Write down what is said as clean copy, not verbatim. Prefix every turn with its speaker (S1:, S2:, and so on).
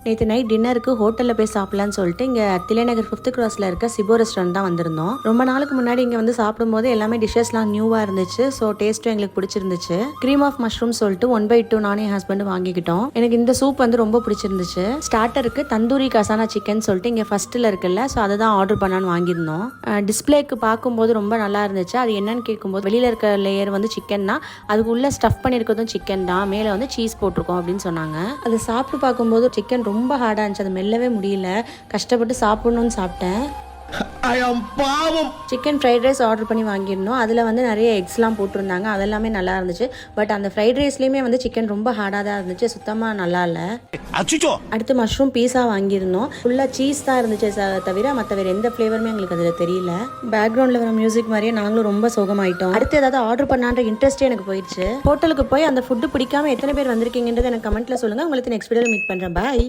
S1: நேற்று நைட் டின்னருக்கு ஹோட்டலில் போய் சாப்பிடலான்னு சொல்லிட்டு இங்கே தில்லைநகர் 5th கிராஸில் இருக்க சிபோ ரெஸ்டாரண்ட் தான் வந்திருந்தோம். ரொம்ப நாளுக்கு முன்னாடி இங்கே வந்து சாப்பிடும்போது எல்லாமே டிஷ்ஷஸ்லாம் நியூவாக இருந்துச்சு. ஸோ டேஸ்ட்டும் எங்களுக்கு பிடிச்சிருந்துச்சு. க்ரீம் ஆஃப் மஷ்ரூம் சொல்லிட்டு 1/2 நானும் என் ஹஸ்பண்ட் வாங்கிக்கிட்டோம். எனக்கு இந்த சூப் வந்து ரொம்ப பிடிச்சிருந்துச்சு. ஸ்டார்டருக்கு தந்தூரி கசானா சிக்கன் சொல்லிட்டு இங்கே ஃபர்ஸ்ட்டில் இருக்குல்ல, ஸோ அதை தான் ஆர்டர் பண்ணான்னு வாங்கியிருந்தோம். டிஸ்பிளேக்கு பார்க்கும்போது ரொம்ப நல்லா இருந்துச்சு. அது என்னன்னு கேட்கும்போது வெளியில் இருக்க லேயர் வந்து சிக்கன் தான், அதுக்குள்ளே ஸ்டஃப் பண்ணியிருக்கிறதும் சிக்கன் தான், மேலே வந்து சீஸ் போட்டிருக்கோம் அப்படின்னு சொன்னாங்க. அதை சாப்பிட்டு பார்க்கும்போது சிக்கன் ரொம்ப ஹார்டாக இருந்துச்சு. அதை மெல்லவே முடியல. கஷ்டப்பட்டு சாப்பிடணும்னு சாப்பிட்டேன். சிக்கன் ஃப்ரைட் ரைஸ் ஆர்டர் பண்ணி வாங்கியிருந்தோம். அதில் வந்து நிறைய எக்ஸ்லாம் போட்டிருந்தாங்க. அதெல்லாமே நல்லா இருந்துச்சு. பட் அந்த ஃப்ரைட் ரைஸ்லேயுமே வந்து சிக்கன் ரொம்ப ஹார்டாக தான் இருந்துச்சு. சுத்தமாக நல்லா இல்லை. அடுத்து மஷ்ரூம் பீஸா வாங்கியிருந்தோம். ஃபுல்லாக சீஸ் தான் இருந்துச்சு தவிர மற்ற வேறு எந்த ஃப்ளேவருமே எங்களுக்கு அதில் தெரியல. பேக்ரவுண்டில் வர மியூசிக் மாதிரியே நாங்களும் ரொம்ப சோகமாயிட்டோம். அடுத்து ஏதாவது ஆர்டர் பண்ணான்ற இன்ட்ரெஸ்ட்டே எனக்கு போயிடுச்சு. ஹோட்டலுக்கு போய் அந்த ஃபுட்டு பிடிக்காம எத்தனை பேர் வந்திருக்கீங்கன்றது எனக்கு கமெண்ட்டில் சொல்லுங்கள். உங்களுக்கு நெக்ஸ்ட் வீடியோவில் மீட் பண்ணுறேன். பாய்.